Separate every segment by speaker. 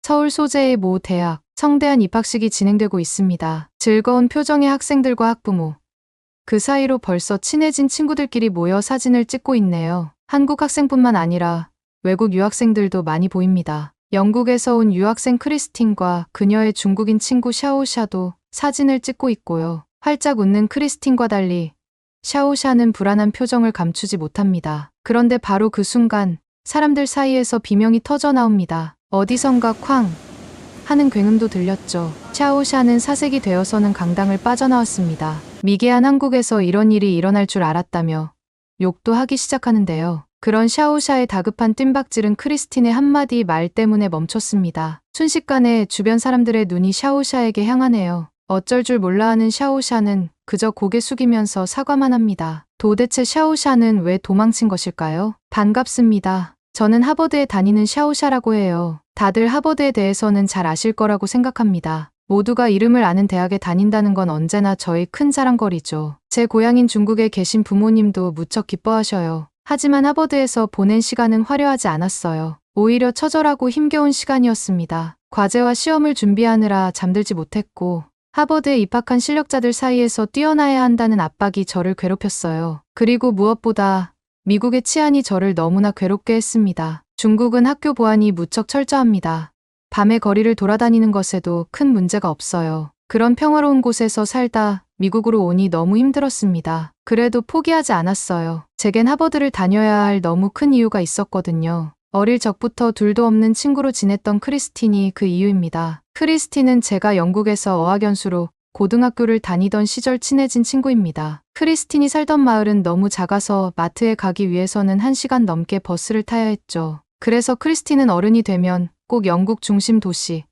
Speaker 1: 서울 소재의 모 대학, 성대한 입학식이 진행되고 있습니다. 즐거운 표정의 학생들과 학부모. 그 사이로 벌써 친해진 친구들끼리 모여 사진을 찍고 있네요. 한국 학생뿐만 아니라 외국 유학생들도 많이 보입니다. 영국에서 온 유학생 크리스틴과 그녀의 중국인 친구 샤오샤도 사진을 찍고 있고요. 활짝 웃는 크리스틴과 달리 샤오샤는 불안한 표정을 감추지 못합니다. 그런데 바로 그 순간 사람들 사이에서 비명이 터져 나옵니다. 어디선가 쾅 하는 굉음도 들렸죠. 샤오샤는 사색이 되어서는 강당을 빠져나왔습니다. 미개한 한국에서 이런 일이 일어날 줄 알았다며 욕도 하기 시작하는데요. 그런 샤오샤의 다급한 뜀박질은 크리스틴의 한마디 말 때문에 멈췄습니다. 순식간에 주변 사람들의 눈이 샤오샤에게 향하네요. 어쩔 줄 몰라 하는 샤오샤는 그저 고개 숙이면서 사과만 합니다. 도대체 샤오샤는 왜 도망친 것일까요? 반갑습니다. 저는 하버드에 다니는 샤오샤라고 해요. 다들 하버드에 대해서는 잘 아실 거라고 생각합니다. 모두가 이름을 아는 대학에 다닌다는 건 언제나 저희 큰 자랑거리죠. 제 고향인 중국에 계신 부모님도 무척 기뻐하셔요. 하지만 하버드에서 보낸 시간은 화려하지 않았어요. 오히려 처절하고 힘겨운 시간이었습니다. 과제와 시험을 준비하느라 잠들지 못했고 하버드에 입학한 실력자들 사이에서 뛰어나야 한다는 압박이 저를 괴롭혔어요. 그리고 무엇보다 미국의 치안이 저를 너무나 괴롭게 했습니다. 중국은 학교 보안이 무척 철저합니다. 밤에 거리를 돌아다니는 것에도 큰 문제가 없어요. 그런 평화로운 곳에서 살다 미국으로 오니 너무 힘들었습니다. 그래도 포기하지 않았어요. 제겐 하버드를 다녀야 할 너무 큰 이유가 있었거든요. 어릴 적부터 둘도 없는 친구로 지냈던 크리스틴이 그 이유입니다. 크리스틴은 제가 영국에서 어학연수로 고등학교를 다니던 시절 친해진 친구입니다. 크리스틴이 살던 마을은 너무 작아서 마트에 가기 위해서는 1시간 넘게 버스를 타야 했죠. 그래서 크리스틴은 어른이 되면 꼭 영국 중심 도시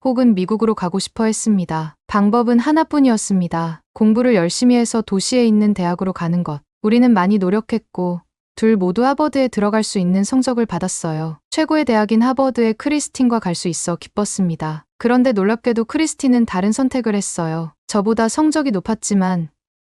Speaker 1: 혹은 미국으로 가고 싶어 했습니다. 방법은 하나뿐이었습니다. 공부를 열심히 해서 도시에 있는 대학으로 가는 것. 우리는 많이 노력했고 둘 모두 하버드에 들어갈 수 있는 성적을 받았어요. 최고의 대학인 하버드에 크리스틴과 갈 수 있어 기뻤습니다. 그런데 놀랍게도 크리스틴은 다른 선택을 했어요. 저보다 성적이 높았지만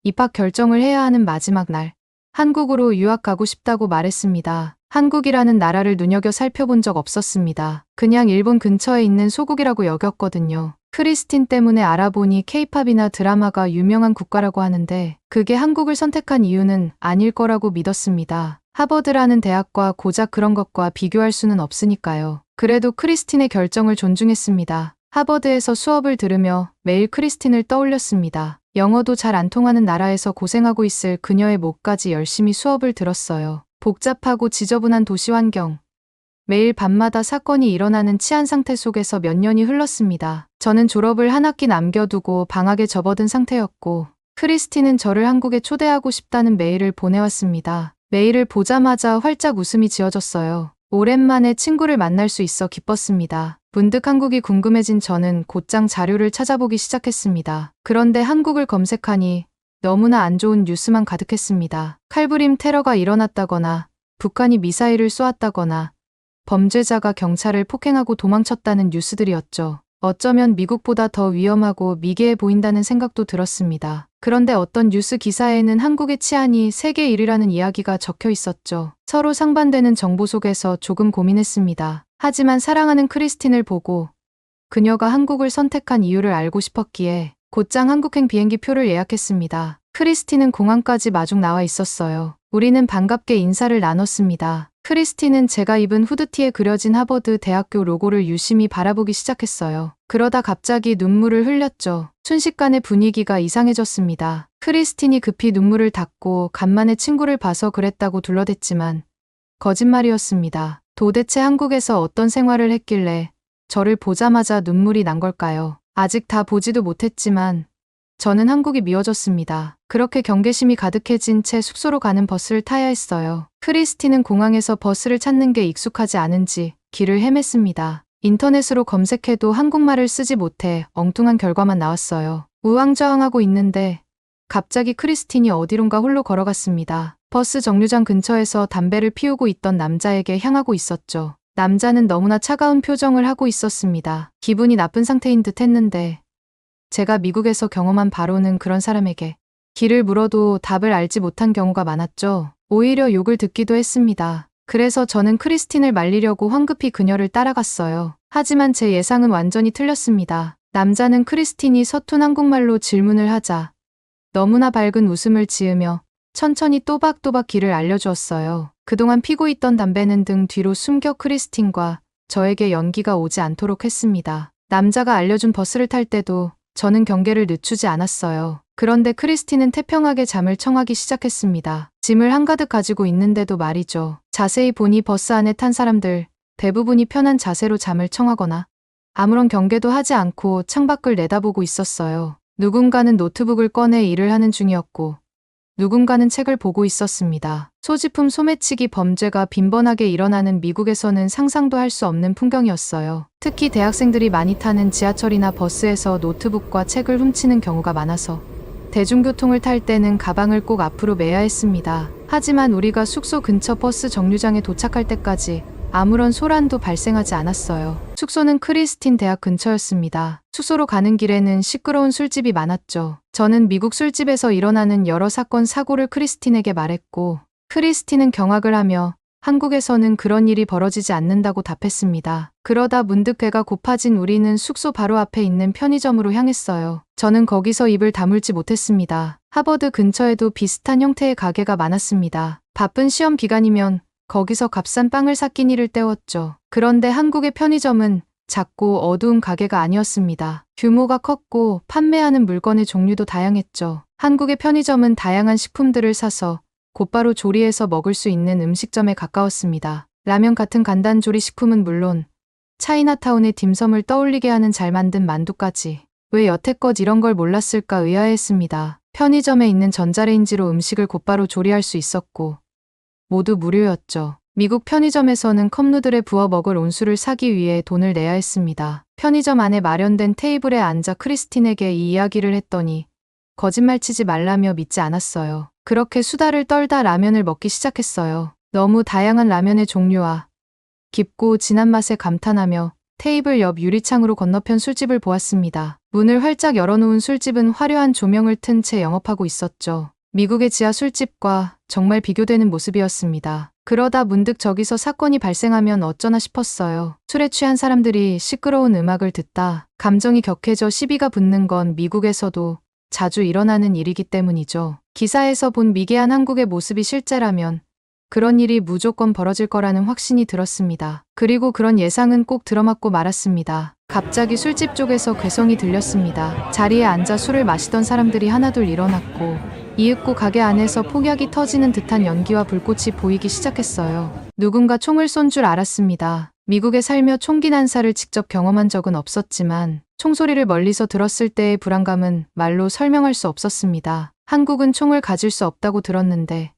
Speaker 1: 입학 결정을 해야 하는 마지막 날 한국으로 유학 가고 싶다고 말했습니다. 한국이라는 나라를 눈여겨 살펴본 적 없었습니다. 그냥 일본 근처에 있는 소국이라고 여겼거든요. 크리스틴 때문에 알아보니 케이팝이나 드라마가 유명한 국가라고 하는데 그게 한국을 선택한 이유는 아닐 거라고 믿었습니다. 하버드라는 대학과 고작 그런 것과 비교할 수는 없으니까요. 그래도 크리스틴의 결정을 존중했습니다. 하버드에서 수업을 들으며 매일 크리스틴을 떠올렸습니다. 영어도 잘 안 통하는 나라에서 고생하고 있을 그녀의 목까지 열심히 수업을 들었어요. 복잡하고 지저분한 도시 환경. 매일 밤마다 사건이 일어나는 치안 상태 속에서 몇 년이 흘렀습니다. 저는 졸업을 한 학기 남겨두고 방학에 접어든 상태였고 크리스틴은 저를 한국에 초대하고 싶다는 메일을 보내왔습니다. 메일을 보자마자 활짝 웃음이 지어졌어요. 오랜만에 친구를 만날 수 있어 기뻤습니다. 문득 한국이 궁금해진 저는 곧장 자료를 찾아보기 시작했습니다. 그런데 한국을 검색하니 너무나 안 좋은 뉴스만 가득했습니다. 칼부림 테러가 일어났다거나 북한이 미사일을 쏘았다거나 범죄자가 경찰을 폭행하고 도망쳤다는 뉴스들이었죠. 어쩌면 미국보다 더 위험하고 미개해 보인다는 생각도 들었습니다. 그런데 어떤 뉴스 기사에는 한국의 치안이 세계 1위라는 이야기가 적혀 있었죠. 서로 상반되는 정보 속에서 조금 고민했습니다. 하지만 사랑하는 크리스틴을 보고 그녀가 한국을 선택한 이유를 알고 싶었기에 곧장 한국행 비행기 표를 예약했습니다. 크리스틴은 공항까지 마중 나와 있었어요. 우리는 반갑게 인사를 나눴습니다. 크리스틴은 제가 입은 후드티에 그려진 하버드 대학교 로고를 유심히 바라보기 시작했어요. 그러다 갑자기 눈물을 흘렸죠. 순식간에 분위기가 이상해졌습니다. 크리스틴이 급히 눈물을 닦고 간만에 친구를 봐서 그랬다고 둘러댔지만 거짓말이었습니다. 도대체 한국에서 어떤 생활을 했길래 저를 보자마자 눈물이 난 걸까요? 아직 다 보지도 못했지만 저는 한국이 미워졌습니다. 그렇게 경계심이 가득해진 채 숙소로 가는 버스를 타야 했어요. 크리스틴은 공항에서 버스를 찾는 게 익숙하지 않은지 길을 헤맸습니다. 인터넷으로 검색해도 한국말을 쓰지 못해 엉뚱한 결과만 나왔어요. 우왕좌왕하고 있는데 갑자기 크리스틴이 어디론가 홀로 걸어갔습니다. 버스 정류장 근처에서 담배를 피우고 있던 남자에게 향하고 있었죠. 남자는 너무나 차가운 표정을 하고 있었습니다. 기분이 나쁜 상태인 듯 했는데 제가 미국에서 경험한 바로는 그런 사람에게 길을 물어도 답을 알지 못한 경우가 많았죠. 오히려 욕을 듣기도 했습니다. 그래서 저는 크리스틴을 말리려고 황급히 그녀를 따라갔어요. 하지만 제 예상은 완전히 틀렸습니다. 남자는 크리스틴이 서툰 한국말로 질문을 하자 너무나 밝은 웃음을 지으며 천천히 또박또박 길을 알려주었어요. 그동안 피고 있던 담배는 등 뒤로 숨겨 크리스틴과 저에게 연기가 오지 않도록 했습니다. 남자가 알려준 버스를 탈 때도 저는 경계를 늦추지 않았어요. 그런데 크리스틴은 태평하게 잠을 청하기 시작했습니다. 짐을 한가득 가지고 있는데도 말이죠. 자세히 보니 버스 안에 탄 사람들 대부분이 편한 자세로 잠을 청하거나 아무런 경계도 하지 않고 창밖을 내다보고 있었어요. 누군가는 노트북을 꺼내 일을 하는 중이었고 누군가는 책을 보고 있었습니다. 소지품 소매치기 범죄가 빈번하게 일어나는 미국에서는 상상도 할 수 없는 풍경이었어요. 특히 대학생들이 많이 타는 지하철이나 버스에서 노트북과 책을 훔치는 경우가 많아서 대중교통을 탈 때는 가방을 꼭 앞으로 매야 했습니다. 하지만 우리가 숙소 근처 버스 정류장에 도착할 때까지 아무런 소란도 발생하지 않았어요. 숙소는 크리스틴 대학 근처였습니다. 숙소로 가는 길에는 시끄러운 술집이 많았죠. 저는 미국 술집에서 일어나는 여러 사건 사고를 크리스틴에게 말했고 크리스틴은 경악을 하며 한국에서는 그런 일이 벌어지지 않는다고 답했습니다. 그러다 문득 배가 고파진 우리는 숙소 바로 앞에 있는 편의점으로 향했어요. 저는 거기서 입을 다물지 못했습니다. 하버드 근처에도 비슷한 형태의 가게가 많았습니다. 바쁜 시험 기간이면 거기서 값싼 빵을 사 끼니를 때웠죠. 그런데 한국의 편의점은 작고 어두운 가게가 아니었습니다. 규모가 컸고 판매하는 물건의 종류도 다양했죠. 한국의 편의점은 다양한 식품들을 사서 곧바로 조리해서 먹을 수 있는 음식점에 가까웠습니다. 라면 같은 간단 조리 식품은 물론 차이나타운의 딤섬을 떠올리게 하는 잘 만든 만두까지. 왜 여태껏 이런 걸 몰랐을까 의아해했습니다. 편의점에 있는 전자레인지로 음식을 곧바로 조리할 수 있었고 모두 무료였죠. 미국 편의점에서는 컵누들에 부어 먹을 온수를 사기 위해 돈을 내야 했습니다. 편의점 안에 마련된 테이블에 앉아 크리스틴에게 이 이야기를 했더니 거짓말 치지 말라며 믿지 않았어요. 그렇게 수다를 떨다 라면을 먹기 시작했어요. 너무 다양한 라면의 종류와 깊고 진한 맛에 감탄하며 테이블 옆 유리창으로 건너편 술집을 보았습니다. 문을 활짝 열어놓은 술집은 화려한 조명을 튼 채 영업하고 있었죠. 미국의 지하 술집과 정말 비교되는 모습이었습니다. 그러다 문득 저기서 사건이 발생하면 어쩌나 싶었어요. 술에 취한 사람들이 시끄러운 음악을 듣다 감정이 격해져 시비가 붙는 건 미국에서도 자주 일어나는 일이기 때문이죠. 기사에서 본 미개한 한국의 모습이 실제라면 그런 일이 무조건 벌어질 거라는 확신이 들었습니다. 그리고 그런 예상은 꼭 들어맞고 말았습니다. 갑자기 술집 쪽에서 괴성이 들렸습니다. 자리에 앉아 술을 마시던 사람들이 하나둘 일어났고 이윽고 가게 안에서 폭약이 터지는 듯한 연기와 불꽃이 보이기 시작했어요. 누군가 총을 쏜 줄 알았습니다. 미국에 살며 총기 난사를 직접 경험한 적은 없었지만 총소리를 멀리서 들었을 때의 불안감은 말로 설명할 수 없었습니다. 한국은 총을 가질 수 없다고 들었는데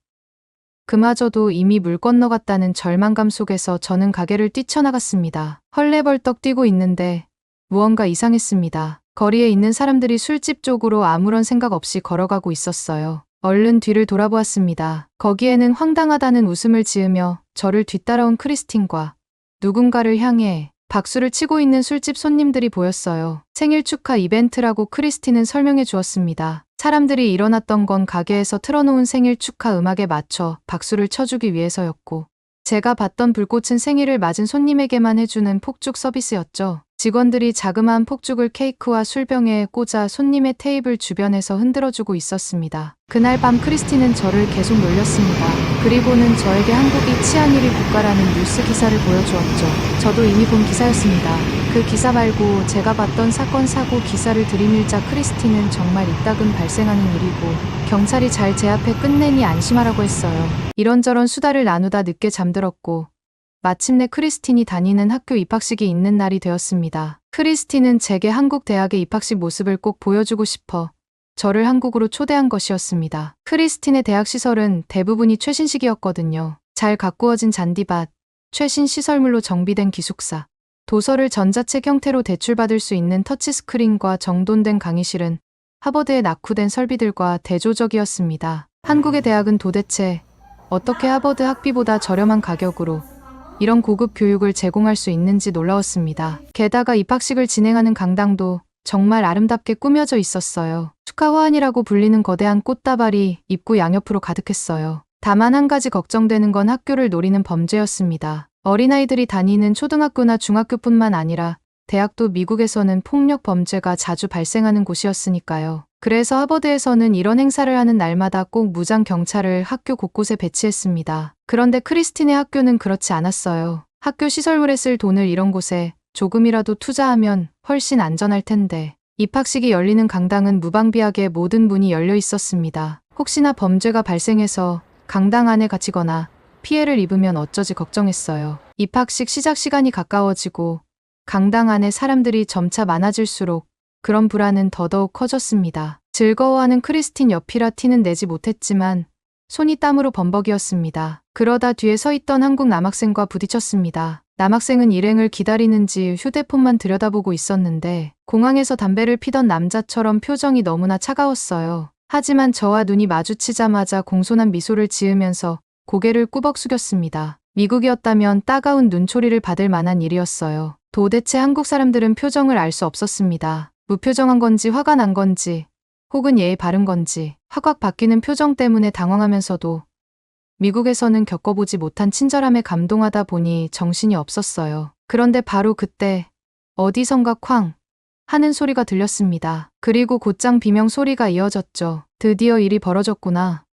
Speaker 1: 그마저도 이미 물 건너갔다는 절망감 속에서 저는 가게를 뛰쳐나갔습니다. 헐레벌떡 뛰고 있는데 무언가 이상했습니다. 거리에 있는 사람들이 술집 쪽으로 아무런 생각 없이 걸어가고 있었어요. 얼른 뒤를 돌아보았습니다. 거기에는 황당하다는 웃음을 지으며 저를 뒤따라온 크리스틴과 누군가를 향해 박수를 치고 있는 술집 손님들이 보였어요. 생일 축하 이벤트라고 크리스틴은 설명해 주었습니다. 사람들이 일어났던 건 가게에서 틀어놓은 생일 축하 음악에 맞춰 박수를 쳐주기 위해서였고 제가 봤던 불꽃은 생일을 맞은 손님에게만 해주는 폭죽 서비스였죠. 직원들이 자그마한 폭죽을 케이크와 술병에 꽂아 손님의 테이블 주변에서 흔들어주고 있었습니다. 그날 밤 크리스틴은 저를 계속 놀렸습니다. 그리고는 저에게 한국이 치안일위 국가라는 뉴스 기사를 보여주었죠. 저도 이미 본 기사였습니다. 그 기사 말고 제가 봤던 사건 사고 기사를 들이밀자 크리스틴은 정말 이따금 발생하는 일이고 경찰이 잘 제 앞에 끝내니 안심하라고 했어요. 이런저런 수다를 나누다 늦게 잠들었고 마침내 크리스틴이 다니는 학교 입학식이 있는 날이 되었습니다. 크리스틴은 제게 한국 대학의 입학식 모습을 꼭 보여주고 싶어 저를 한국으로 초대한 것이었습니다. 크리스틴의 대학 시설은 대부분이 최신식이었거든요. 잘 가꾸어진 잔디밭, 최신 시설물로 정비된 기숙사, 도서를 전자책 형태로 대출받을 수 있는 터치스크린과 정돈된 강의실은 하버드의 낙후된 설비들과 대조적이었습니다. 한국의 대학은 도대체 어떻게 하버드 학비보다 저렴한 가격으로 이런 고급 교육을 제공할 수 있는지 놀라웠습니다. 게다가 입학식을 진행하는 강당도 정말 아름답게 꾸며져 있었어요. 축하 화환이라고 불리는 거대한 꽃다발이 입구 양옆으로 가득했어요. 다만 한 가지 걱정되는 건 학교를 노리는 범죄였습니다. 어린아이들이 다니는 초등학교나 중학교뿐만 아니라 대학도 미국에서는 폭력 범죄가 자주 발생하는 곳이었으니까요. 그래서 하버드에서는 이런 행사를 하는 날마다 꼭 무장 경찰을 학교 곳곳에 배치했습니다. 그런데 크리스틴의 학교는 그렇지 않았어요. 학교 시설물에 쓸 돈을 이런 곳에 조금이라도 투자하면 훨씬 안전할 텐데 입학식이 열리는 강당은 무방비하게 모든 문이 열려 있었습니다. 혹시나 범죄가 발생해서 강당 안에 갇히거나 피해를 입으면 어쩌지 걱정했어요. 입학식 시작 시간이 가까워지고 강당 안에 사람들이 점차 많아질수록 그런 불안은 더더욱 커졌습니다. 즐거워하는 크리스틴 옆이라 티는 내지 못했지만 손이 땀으로 범벅이었습니다. 그러다 뒤에 서 있던 한국 남학생과 부딪혔습니다. 남학생은 일행을 기다리는지 휴대폰만 들여다보고 있었는데 공항에서 담배를 피던 남자처럼 표정이 너무나 차가웠어요. 하지만 저와 눈이 마주치자마자 공손한 미소를 지으면서 고개를 꾸벅 숙였습니다. 미국이었다면 따가운 눈초리를 받을 만한 일이었어요. 도대체 한국 사람들은 표정을 알 수 없었습니다. 무표정한 건지 화가 난 건지 혹은 예의 바른 건지 확확 바뀌는 표정 때문에 당황하면서도 미국에서는 겪어보지 못한 친절함에 감동하다 보니 정신이 없었어요. 그런데 바로 그때 어디선가 쾅 하는 소리가 들렸습니다. 그리고 곧장 비명 소리가 이어졌죠. 드디어 일이 벌어졌구나.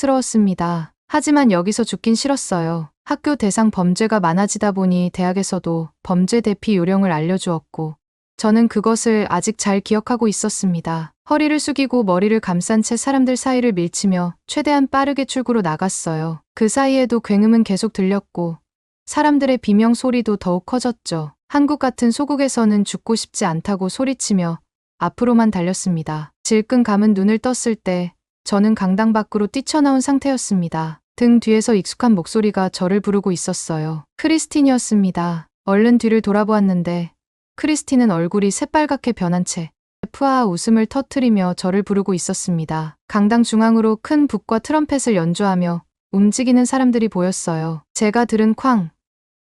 Speaker 1: 절망스러웠습니다. 하지만 여기서 죽긴 싫었어요. 학교 대상 범죄가 많아지다 보니 대학에서도 범죄 대피 요령을 알려주었고 저는 그것을 아직 잘 기억하고 있었습니다. 허리를 숙이고 머리를 감싼 채 사람들 사이를 밀치며 최대한 빠르게 출구로 나갔어요. 그 사이에도 굉음은 계속 들렸고 사람들의 비명 소리도 더욱 커졌죠. 한국 같은 소국에서는 죽고 싶지 않다고 소리치며 앞으로만 달렸습니다. 질끈 감은 눈을 떴을 때 저는 강당 밖으로 뛰쳐나온 상태였습니다. 등 뒤에서 익숙한 목소리가 저를 부르고 있었어요. 크리스틴이었습니다. 얼른 뒤를 돌아보았는데 크리스틴은 얼굴이 새빨갛게 변한 채 푸아 웃음을 터뜨리며 저를 부르고 있었습니다. 강당 중앙으로 큰 북과 트럼펫을 연주하며 움직이는 사람들이 보였어요. 제가 들은 쾅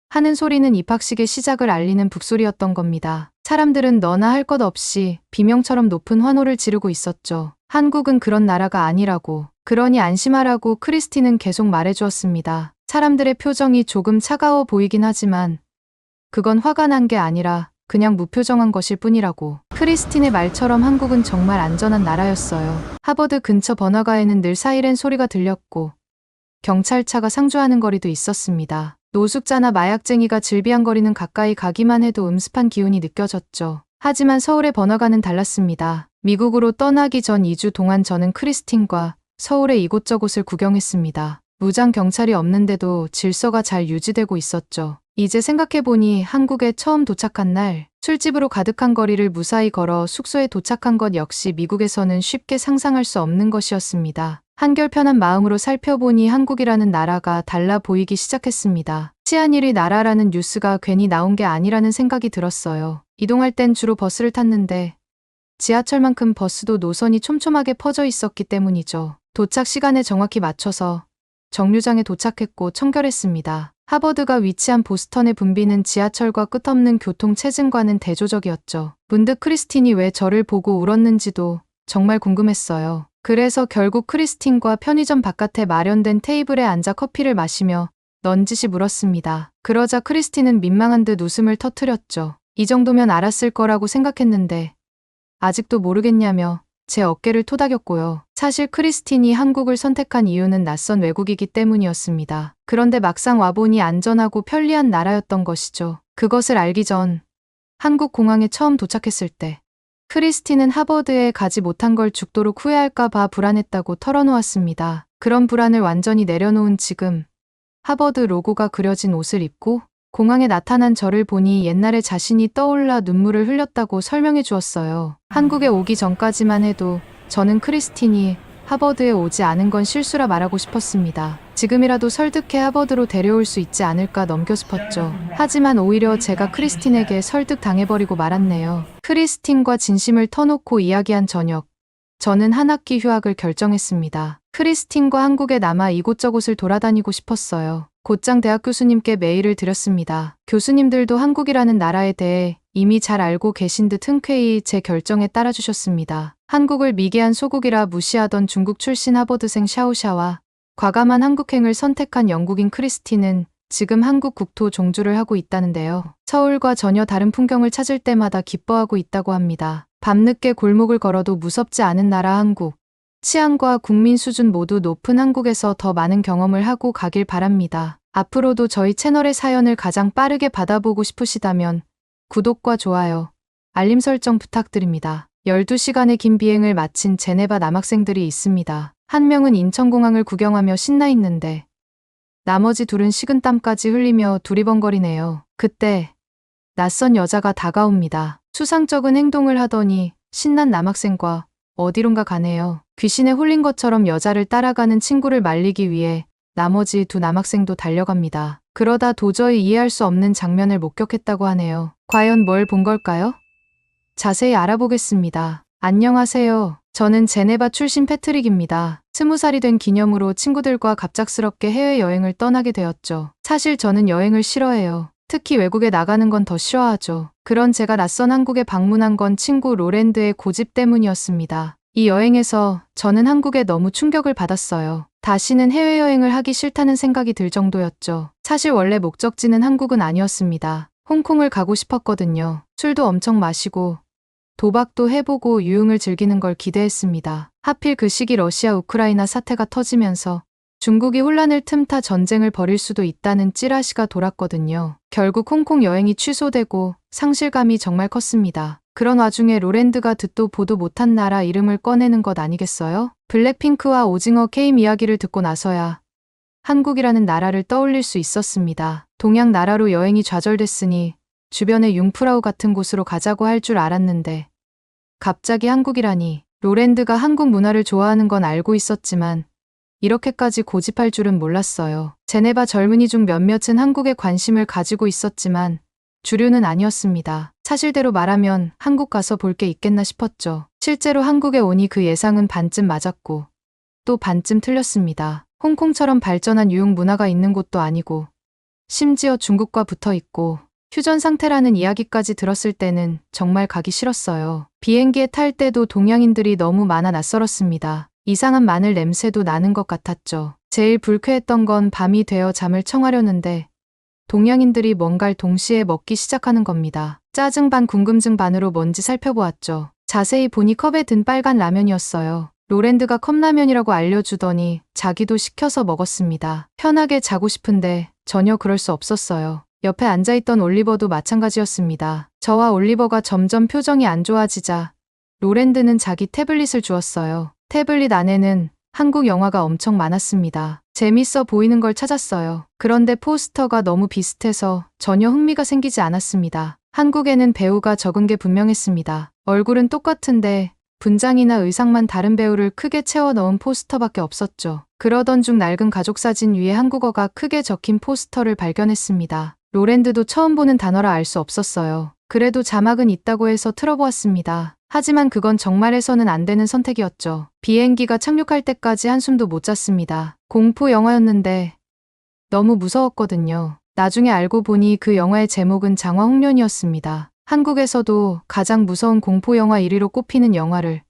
Speaker 1: 하는 소리는 입학식의 시작을 알리는 북소리였던 겁니다. 사람들은 너나 할 것 없이 비명처럼 높은 환호를 지르고 있었죠. 한국은 그런 나라가 아니라고, 그러니 안심하라고 크리스틴은 계속 말해주었습니다. 사람들의 표정이 조금 차가워 보이긴 하지만 그건 화가 난 게 아니라 그냥 무표정한 것일 뿐이라고. 크리스틴의 말처럼 한국은 정말 안전한 나라였어요. 하버드 근처 번화가에는 늘 사이렌 소리가 들렸고 경찰차가 상주하는 거리도 있었습니다. 노숙자나 마약쟁이가 질비한거리는 가까이 가기만 해도 음습한 기운이 느껴졌죠. 하지만 서울의 번화가는 달랐습니다. 미국으로 떠나기 전 2주 동안 저는 크리스틴과 서울의 이곳저곳을 구경했습니다. 무장 경찰이 없는데도 질서가 잘 유지되고 있었죠. 이제 생각해보니 한국에 처음 도착한 날 술집으로 가득한 거리를 무사히 걸어 숙소에 도착한 것 역시 미국에서는 쉽게 상상할 수 없는 것이었습니다. 한결 편한 마음으로 살펴보니 한국이라는 나라가 달라 보이기 시작했습니다. 치안일위 나라라는 뉴스가 괜히 나온 게 아니라는 생각이 들었어요. 이동할 땐 주로 버스를 탔는데 지하철만큼 버스도 노선이 촘촘하게 퍼져 있었기 때문이죠. 도착 시간에 정확히 맞춰서 정류장에 도착했고 청결했습니다. 하버드가 위치한 보스턴의 붐비는 지하철과 끝없는 교통체증과는 대조적이었죠. 문득 크리스틴이 왜 저를 보고 울었는지도 정말 궁금했어요. 그래서 결국 크리스틴과 편의점 바깥에 마련된 테이블에 앉아 커피를 마시며 넌지시 물었습니다. 그러자 크리스틴은 민망한 듯 웃음을 터뜨렸죠. 이 정도면 알았을 거라고 생각했는데 아직도 모르겠냐며 제 어깨를 토닥였고요. 사실 크리스틴이 한국을 선택한 이유는 낯선 외국이기 때문이었습니다. 그런데 막상 와보니 안전하고 편리한 나라였던 것이죠. 그것을 알기 전 한국 공항에 처음 도착했을 때 크리스틴은 하버드에 가지 못한 걸 죽도록 후회할까 봐 불안했다고 털어놓았습니다. 그런 불안을 완전히 내려놓은 지금 하버드 로고가 그려진 옷을 입고 공항에 나타난 저를 보니 옛날에 자신이 떠올라 눈물을 흘렸다고 설명해 주었어요. 한국에 오기 전까지만 해도 저는 크리스틴이 하버드에 오지 않은 건 실수라 말하고 싶었습니다. 지금이라도 설득해 하버드로 데려올 수 있지 않을까 넘겨 싶었죠. 하지만 오히려 제가 크리스틴에게 설득당해버리고 말았네요. 크리스틴과 진심을 터놓고 이야기한 저녁, 저는 한 학기 휴학을 결정했습니다. 크리스틴과 한국에 남아 이곳저곳을 돌아다니고 싶었어요. 곧장 대학 교수님께 메일을 드렸습니다. 교수님들도 한국이라는 나라에 대해 이미 잘 알고 계신 듯 흔쾌히 제 결정에 따라주셨습니다. 한국을 미개한 소국이라 무시하던 중국 출신 하버드생 샤오샤와 과감한 한국행을 선택한 영국인 크리스티는 지금 한국 국토 종주를 하고 있다는데요. 서울과 전혀 다른 풍경을 찾을 때마다 기뻐하고 있다고 합니다. 밤늦게 골목을 걸어도 무섭지 않은 나라 한국. 치안과 국민 수준 모두 높은 한국에서 더 많은 경험을 하고 가길 바랍니다. 앞으로도 저희 채널의 사연을 가장 빠르게 받아보고 싶으시다면 구독과 좋아요, 알림 설정 부탁드립니다. 12시간의 긴 비행을 마친 제네바 남학생들이 있습니다. 한 명은 인천공항을 구경하며 신나 있는데 나머지 둘은 식은땀까지 흘리며 두리번거리네요. 그때 낯선 여자가 다가옵니다. 추상적인 행동을 하더니 신난 남학생과 어디론가 가네요. 귀신에 홀린 것처럼 여자를 따라가는 친구를 말리기 위해 나머지 두 남학생도 달려갑니다. 그러다 도저히 이해할 수 없는 장면을 목격했다고 하네요. 과연 뭘 본 걸까요? 자세히 알아보겠습니다. 안녕하세요. 저는 제네바 출신 패트릭입니다. 20살이 된 기념으로 친구들과 갑작스럽게 해외여행을 떠나게 되었죠. 사실 저는 여행을 싫어해요. 특히 외국에 나가는 건 더 싫어하죠. 그런 제가 낯선 한국에 방문한 건 친구 로랜드의 고집 때문이었습니다. 이 여행에서 저는 한국에 너무 충격을 받았어요. 다시는 해외여행을 하기 싫다는 생각이 들 정도였죠. 사실 원래 목적지는 한국은 아니었습니다. 홍콩을 가고 싶었거든요. 술도 엄청 마시고 도박도 해보고 유흥을 즐기는 걸 기대했습니다. 하필 그 시기 러시아 우크라이나 사태가 터지면서 중국이 혼란을 틈타 전쟁을 벌일 수도 있다는 찌라시가 돌았거든요. 결국 홍콩 여행이 취소되고 상실감이 정말 컸습니다. 그런 와중에 로랜드가 듣도 보도 못한 나라 이름을 꺼내는 것 아니겠어요? 블랙핑크와 오징어 게임 이야기를 듣고 나서야 한국이라는 나라를 떠올릴 수 있었습니다. 동양 나라로 여행이 좌절됐으니 주변에 융프라우 같은 곳으로 가자고 할 줄 알았는데 갑자기 한국이라니. 로랜드가 한국 문화를 좋아하는 건 알고 있었지만 이렇게까지 고집할 줄은 몰랐어요. 제네바 젊은이 중 몇몇은 한국에 관심을 가지고 있었지만 주류는 아니었습니다. 사실대로 말하면 한국 가서 볼 게 있겠나 싶었죠. 실제로 한국에 오니 그 예상은 반쯤 맞았고 또 반쯤 틀렸습니다. 홍콩처럼 발전한 유흥 문화가 있는 곳도 아니고 심지어 중국과 붙어 있고 휴전 상태라는 이야기까지 들었을 때는 정말 가기 싫었어요. 비행기에 탈 때도 동양인들이 너무 많아 낯설었습니다. 이상한 마늘 냄새도 나는 것 같았죠. 제일 불쾌했던 건 밤이 되어 잠을 청하려는데 동양인들이 뭔가를 동시에 먹기 시작하는 겁니다. 짜증 반 궁금증 반으로 뭔지 살펴보았죠. 자세히 보니 컵에 든 빨간 라면이었어요. 로랜드가 컵라면이라고 알려주더니 자기도 시켜서 먹었습니다. 편하게 자고 싶은데 전혀 그럴 수 없었어요. 옆에 앉아있던 올리버도 마찬가지였습니다. 저와 올리버가 점점 표정이 안 좋아지자 로랜드는 자기 태블릿을 주었어요. 태블릿 안에는 한국 영화가 엄청 많았습니다. 재밌어 보이는 걸 찾았어요. 그런데 포스터가 너무 비슷해서 전혀 흥미가 생기지 않았습니다. 한국에는 배우가 적은 게 분명했습니다. 얼굴은 똑같은데 분장이나 의상만 다른 배우를 크게 채워 넣은 포스터밖에 없었죠. 그러던 중 낡은 가족 사진 위에 한국어가 크게 적힌 포스터를 발견했습니다. 로랜드도 처음 보는 단어라 알 수 없었어요. 그래도 자막은 있다고 해서 틀어보았습니다. 하지만 그건 정말 해서는 안 되는 선택이었죠. 비행기가 착륙할 때까지 한숨도 못 잤습니다. 공포 영화였는데 너무 무서웠거든요. 나중에 알고 보니 그 영화의 제목은 장화홍련이었습니다. 한국에서도 가장 무서운 공포 영화 1위로 꼽히는 영화를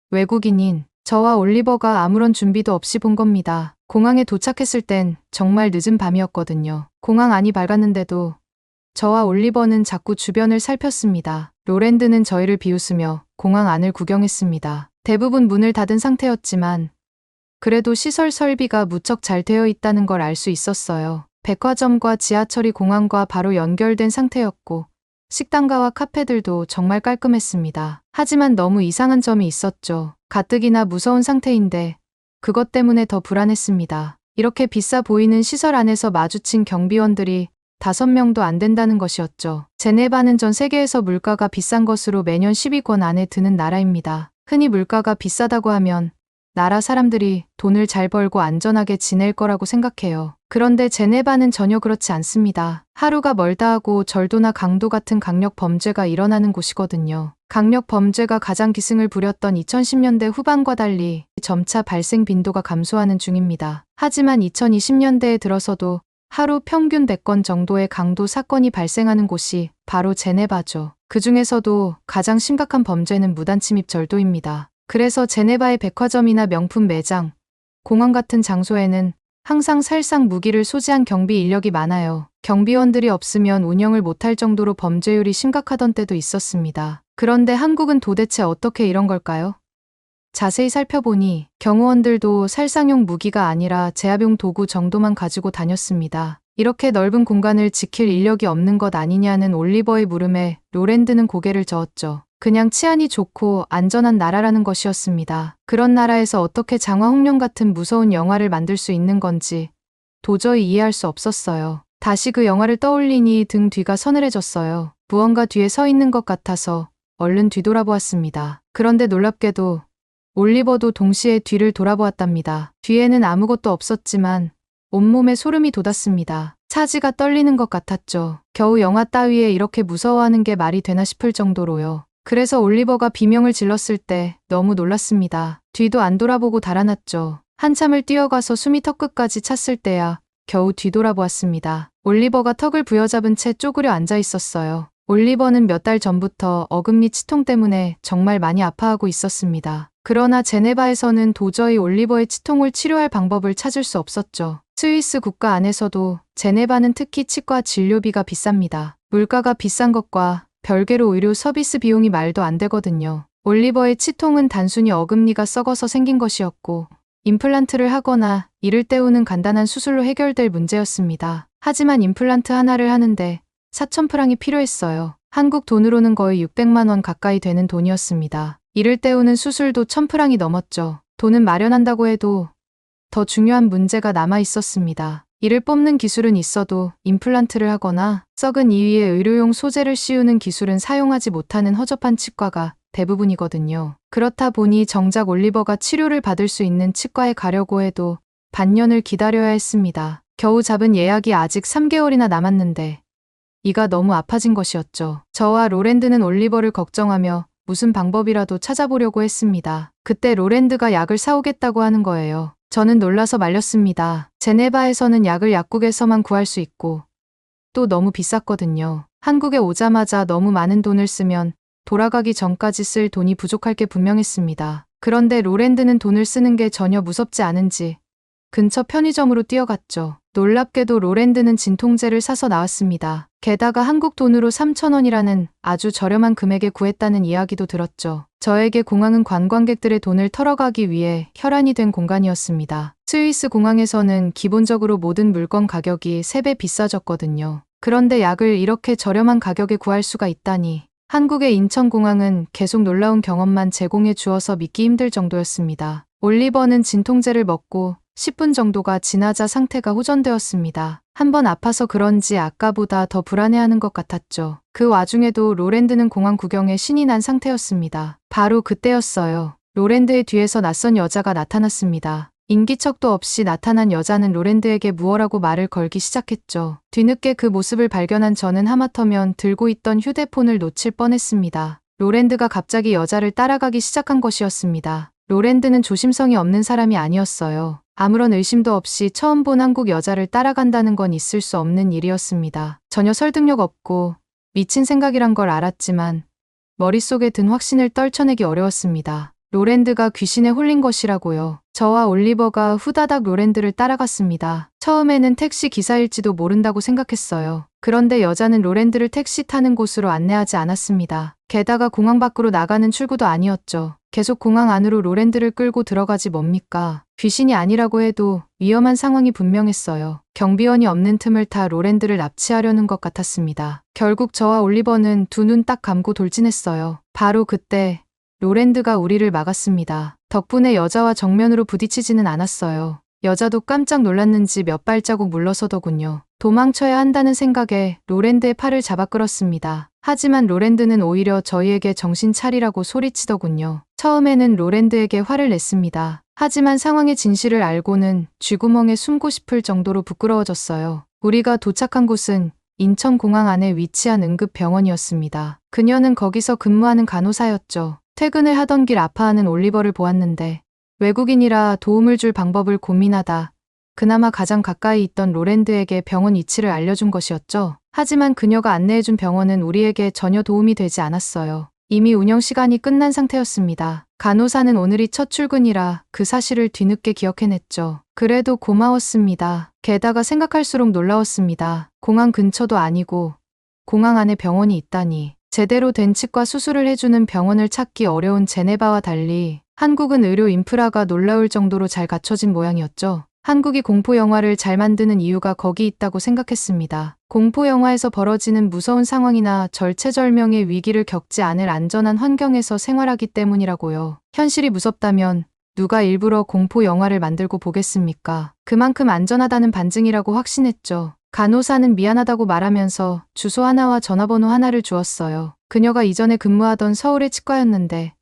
Speaker 1: 외국인인 저와 올리버가 아무런 준비도 없이 본 겁니다. 공항에 도착했을 땐 정말 늦은 밤이었거든요. 공항 안이 밝았는데도 저와 올리버는 자꾸 주변을 살폈습니다. 로랜드는 저희를 비웃으며 공항 안을 구경했습니다. 대부분 문을 닫은 상태였지만 그래도 시설 설비가 무척 잘 되어 있다는 걸 알 수 있었어요. 백화점과 지하철이 공항과 바로 연결된 상태였고 식당가와 카페들도 정말 깔끔했습니다. 하지만 너무 이상한 점이 있었죠. 가뜩이나 무서운 상태인데 그것 때문에 더 불안했습니다. 이렇게 비싸 보이는 시설 안에서 마주친 경비원들이 5명도 안 된다는 것이었죠. 제네바는 전 세계에서 물가가 비싼 것으로 매년 10위권 안에 드는 나라입니다. 흔히 물가가 비싸다고 하면 나라 사람들이 돈을 잘 벌고 안전하게 지낼 거라고 생각해요. 그런데 제네바는 전혀 그렇지 않습니다. 하루가 멀다 하고 절도나 강도 같은 강력 범죄가 일어나는 곳이거든요. 강력 범죄가 가장 기승을 부렸던 2010년대 후반과 달리 점차 발생 빈도가 감소하는 중입니다. 하지만 2020년대에 들어서도 하루 평균 100건 정도의 강도 사건이 발생하는 곳이 바로 제네바죠. 그 중에서도 가장 심각한 범죄는 무단 침입 절도입니다. 그래서 제네바의 백화점이나 명품 매장, 공항 같은 장소에는 항상 살상 무기를 소지한 경비 인력이 많아요. 경비원들이 없으면 운영을 못할 정도로 범죄율이 심각하던 때도 있었습니다. 그런데 한국은 도대체 어떻게 이런 걸까요? 자세히 살펴보니 경호원들도 살상용 무기가 아니라 제압용 도구 정도만 가지고 다녔습니다. 이렇게 넓은 공간을 지킬 인력이 없는 것 아니냐는 올리버의 물음에 로랜드는 고개를 저었죠. 그냥 치안이 좋고 안전한 나라라는 것이었습니다. 그런 나라에서 어떻게 장화홍련 같은 무서운 영화를 만들 수 있는 건지 도저히 이해할 수 없었어요. 다시 그 영화를 떠올리니 등 뒤가 서늘해졌어요. 무언가 뒤에 서 있는 것 같아서 얼른 뒤돌아보았습니다. 그런데 놀랍게도 올리버도 동시에 뒤를 돌아보았답니다. 뒤에는 아무것도 없었지만 온몸에 소름이 돋았습니다. 차지가 떨리는 것 같았죠. 겨우 영화 따위에 이렇게 무서워하는 게 말이 되나 싶을 정도로요. 그래서 올리버가 비명을 질렀을 때 너무 놀랐습니다. 뒤도 안 돌아보고 달아났죠. 한참을 뛰어가서 숨이 턱끝까지 찼을 때야 겨우 뒤돌아보았습니다. 올리버가 턱을 부여잡은 채 쪼그려 앉아 있었어요. 올리버는 몇 달 전부터 어금니 치통 때문에 정말 많이 아파하고 있었습니다. 그러나 제네바에서는 도저히 올리버의 치통을 치료할 방법을 찾을 수 없었죠. 스위스 국가 안에서도 제네바는 특히 치과 진료비가 비쌉니다. 물가가 비싼 것과 별개로 의료 서비스 비용이 말도 안 되거든요. 올리버의 치통은 단순히 어금니가 썩어서 생긴 것이었고 임플란트를 하거나 이를 때우는 간단한 수술로 해결될 문제였습니다. 하지만 임플란트 하나를 하는데 4,000프랑이 필요했어요. 한국 돈으로는 거의 600만 원 가까이 되는 돈이었습니다. 이를 때우는 수술도 1,000프랑이 넘었죠. 돈은 마련한다고 해도 더 중요한 문제가 남아 있었습니다. 이를 뽑는 기술은 있어도 임플란트를 하거나 썩은 이위에 의료용 소재를 씌우는 기술은 사용하지 못하는 허접한 치과가 대부분이거든요. 그렇다 보니 정작 올리버가 치료를 받을 수 있는 치과에 가려고 해도 반년을 기다려야 했습니다. 겨우 잡은 예약이 아직 3개월이나 남았는데 이가 너무 아파진 것이었죠. 저와 로랜드는 올리버를 걱정하며 무슨 방법이라도 찾아보려고 했습니다. 그때 로랜드가 약을 사오겠다고 하는 거예요. 저는 놀라서 말렸습니다. 제네바에서는 약을 약국에서만 구할 수 있고 또 너무 비쌌거든요. 한국에 오자마자 너무 많은 돈을 쓰면 돌아가기 전까지 쓸 돈이 부족할 게 분명했습니다. 그런데 로랜드는 돈을 쓰는 게 전혀 무섭지 않은지 근처 편의점으로 뛰어갔죠. 놀랍게도 로랜드는 진통제를 사서 나왔습니다. 게다가 한국 돈으로 3,000원이라는 아주 저렴한 금액에 구했다는 이야기도 들었죠. 저에게 공항은 관광객들의 돈을 털어가기 위해 혈안이 된 공간이었습니다. 스위스 공항에서는 기본적으로 모든 물건 가격이 3배 비싸졌거든요. 그런데 약을 이렇게 저렴한 가격에 구할 수가 있다니 한국의 인천공항은 계속 놀라운 경험만 제공해 주어서 믿기 힘들 정도였습니다. 올리버는 진통제를 먹고 10분 정도가 지나자 상태가 호전되었습니다. 한번 아파서 그런지 아까보다 더 불안해하는 것 같았죠. 그 와중에도 로랜드는 공항 구경에 신이 난 상태였습니다. 바로 그때였어요. 로랜드의 뒤에서 낯선 여자가 나타났습니다. 인기척도 없이 나타난 여자는 로랜드에게 무어라고 말을 걸기 시작했죠. 뒤늦게 그 모습을 발견한 저는 하마터면 들고 있던 휴대폰을 놓칠 뻔했습니다. 로랜드가 갑자기 여자를 따라가기 시작한 것이었습니다. 로랜드는 조심성이 없는 사람이 아니었어요. 아무런 의심도 없이 처음 본 한국 여자를 따라간다는 건 있을 수 없는 일이었습니다. 전혀 설득력 없고 미친 생각이란 걸 알았지만 머릿속에 든 확신을 떨쳐내기 어려웠습니다. 로랜드가 귀신에 홀린 것이라고요. 저와 올리버가 후다닥 로랜드를 따라갔습니다. 처음에는 택시 기사일지도 모른다고 생각했어요. 그런데 여자는 로랜드를 택시 타는 곳으로 안내하지 않았습니다. 게다가 공항 밖으로 나가는 출구도 아니었죠. 계속 공항 안으로 로랜드를 끌고 들어가지 뭡니까? 귀신이 아니라고 해도 위험한 상황이 분명했어요. 경비원이 없는 틈을 타 로랜드를 납치하려는 것 같았습니다. 결국 저와 올리버는 두 눈 딱 감고 돌진했어요. 바로 그때 로랜드가 우리를 막았습니다. 덕분에 여자와 정면으로 부딪히지는 않았어요. 여자도 깜짝 놀랐는지 몇 발자국 물러서더군요. 도망쳐야 한다는 생각에 로랜드의 팔을 잡아 끌었습니다. 하지만 로랜드는 오히려 저희에게 정신 차리라고 소리치더군요. 처음에는 로랜드에게 화를 냈습니다. 하지만 상황의 진실을 알고는 쥐구멍에 숨고 싶을 정도로 부끄러워졌어요. 우리가 도착한 곳은 인천공항 안에 위치한 응급병원이었습니다. 그녀는 거기서 근무하는 간호사였죠. 퇴근을 하던 길 아파하는 올리버를 보았는데 외국인이라 도움을 줄 방법을 고민하다 그나마 가장 가까이 있던 로랜드에게 병원 위치를 알려준 것이었죠. 하지만 그녀가 안내해준 병원은 우리에게 전혀 도움이 되지 않았어요. 이미 운영 시간이 끝난 상태였습니다. 간호사는 오늘이 첫 출근이라 그 사실을 뒤늦게 기억해냈죠. 그래도 고마웠습니다. 게다가 생각할수록 놀라웠습니다. 공항 근처도 아니고 공항 안에 병원이 있다니. 제대로 된 치과 수술을 해주는 병원을 찾기 어려운 제네바와 달리 한국은 의료 인프라가 놀라울 정도로 잘 갖춰진 모양이었죠. 한국이 공포 영화를 잘 만드는 이유가 거기 있다고 생각했습니다. 공포 영화에서 벌어지는 무서운 상황이나 절체절명의 위기를 겪지 않을 안전한 환경에서 생활하기 때문이라고요. 현실이 무섭다면 누가 일부러 공포 영화를 만들고 보겠습니까? 그만큼 안전하다는 반증이라고 확신했죠. 간호사는 미안하다고 말하면서 주소 하나와 전화번호 하나를 주었어요. 그녀가 이전에 근무하던 서울의 치과였는데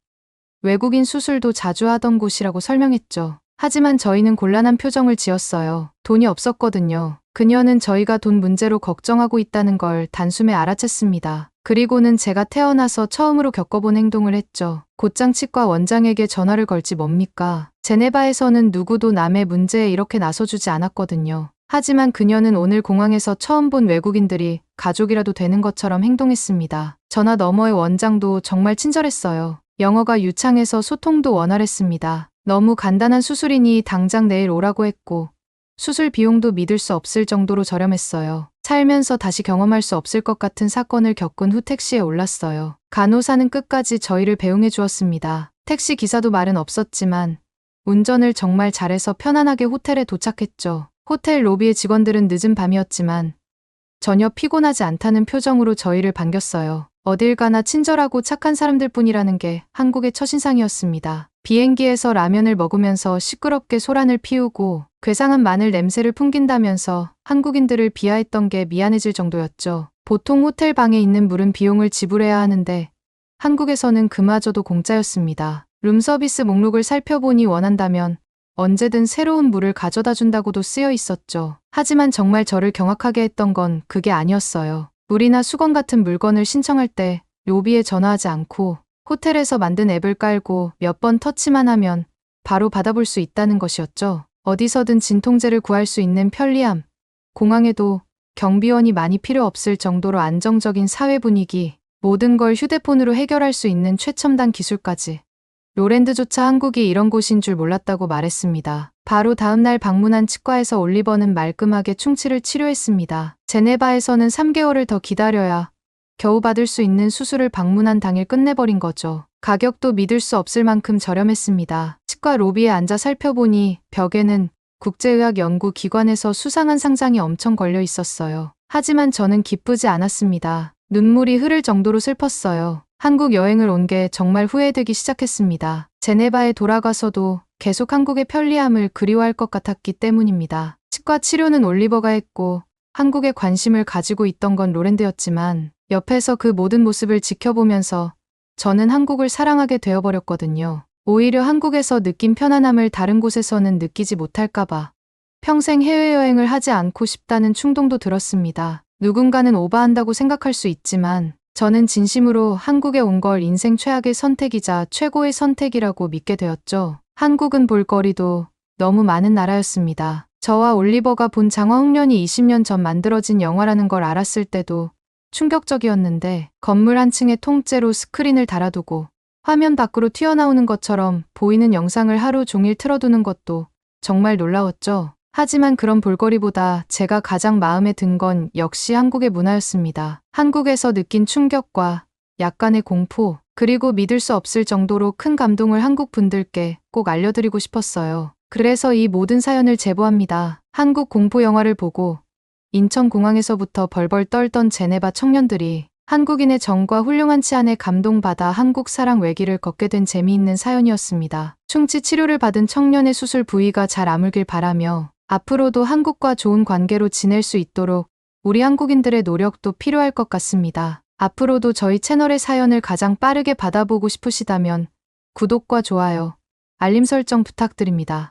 Speaker 1: 외국인 수술도 자주 하던 곳이라고 설명했죠. 하지만 저희는 곤란한 표정을 지었어요. 돈이 없었거든요. 그녀는 저희가 돈 문제로 걱정하고 있다는 걸 단숨에 알아챘습니다. 그리고는 제가 태어나서 처음으로 겪어본 행동을 했죠. 곧장 치과 원장에게 전화를 걸지 뭡니까? 제네바에서는 누구도 남의 문제에 이렇게 나서주지 않았거든요. 하지만 그녀는 오늘 공항에서 처음 본 외국인들이 가족이라도 되는 것처럼 행동했습니다. 전화 너머의 원장도 정말 친절했어요. 영어가 유창해서 소통도 원활했습니다. 너무 간단한 수술이니 당장 내일 오라고 했고 수술 비용도 믿을 수 없을 정도로 저렴했어요. 살면서 다시 경험할 수 없을 것 같은 사건을 겪은 후 택시에 올랐어요. 간호사는 끝까지 저희를 배웅해 주었습니다. 택시 기사도 말은 없었지만 운전을 정말 잘해서 편안하게 호텔에 도착했죠. 호텔 로비의 직원들은 늦은 밤이었지만 전혀 피곤하지 않다는 표정으로 저희를 반겼어요. 어딜 가나 친절하고 착한 사람들 뿐이라는 게 한국의 첫인상이었습니다. 비행기에서 라면을 먹으면서 시끄럽게 소란을 피우고 괴상한 마늘 냄새를 풍긴다면서 한국인들을 비하했던 게 미안해질 정도였죠. 보통 호텔 방에 있는 물은 비용을 지불해야 하는데 한국에서는 그마저도 공짜였습니다. 룸서비스 목록을 살펴보니 원한다면 언제든 새로운 물을 가져다 준다고도 쓰여 있었죠. 하지만 정말 저를 경악하게 했던 건 그게 아니었어요. 물이나 수건 같은 물건을 신청할 때 로비에 전화하지 않고 호텔에서 만든 앱을 깔고 몇 번 터치만 하면 바로 받아볼 수 있다는 것이었죠. 어디서든 진통제를 구할 수 있는 편리함. 공항에도 경비원이 많이 필요 없을 정도로 안정적인 사회 분위기. 모든 걸 휴대폰으로 해결할 수 있는 최첨단 기술까지. 로랜드조차 한국이 이런 곳인 줄 몰랐다고 말했습니다. 바로 다음날 방문한 치과에서 올리버는 말끔하게 충치를 치료했습니다. 제네바에서는 3개월을 더 기다려야 겨우 받을 수 있는 수술을 방문한 당일 끝내버린 거죠. 가격도 믿을 수 없을 만큼 저렴했습니다. 치과 로비에 앉아 살펴보니 벽에는 국제의학연구기관에서 수상한 상장이 엄청 걸려 있었어요. 하지만 저는 기쁘지 않았습니다. 눈물이 흐를 정도로 슬펐어요. 한국 여행을 온 게 정말 후회되기 시작했습니다. 제네바에 돌아가서도 계속 한국의 편리함을 그리워할 것 같았기 때문입니다. 치과 치료는 올리버가 했고 한국에 관심을 가지고 있던 건 로랜드였지만 옆에서 그 모든 모습을 지켜보면서 저는 한국을 사랑하게 되어버렸거든요. 오히려 한국에서 느낀 편안함을 다른 곳에서는 느끼지 못할까봐 평생 해외여행을 하지 않고 싶다는 충동도 들었습니다. 누군가는 오바한다고 생각할 수 있지만 저는 진심으로 한국에 온 걸 인생 최악의 선택이자 최고의 선택이라고 믿게 되었죠. 한국은 볼거리도 너무 많은 나라였습니다. 저와 올리버가 본 장화홍련이 20년 전 만들어진 영화라는 걸 알았을 때도 충격적이었는데 건물 한 층에 통째로 스크린을 달아두고 화면 밖으로 튀어나오는 것처럼 보이는 영상을 하루 종일 틀어두는 것도 정말 놀라웠죠. 하지만 그런 볼거리보다 제가 가장 마음에 든 건 역시 한국의 문화였습니다. 한국에서 느낀 충격과 약간의 공포, 그리고 믿을 수 없을 정도로 큰 감동을 한국 분들께 꼭 알려드리고 싶었어요. 그래서 이 모든 사연을 제보합니다. 한국 공포 영화를 보고 인천공항에서부터 벌벌 떨던 제네바 청년들이 한국인의 정과 훌륭한 치안에 감동받아 한국 사랑 외길을 걷게 된 재미있는 사연이었습니다. 충치 치료를 받은 청년의 수술 부위가 잘 아물길 바라며 앞으로도 한국과 좋은 관계로 지낼 수 있도록 우리 한국인들의 노력도 필요할 것 같습니다. 앞으로도 저희 채널의 사연을 가장 빠르게 받아보고 싶으시다면 구독과 좋아요, 알림 설정 부탁드립니다.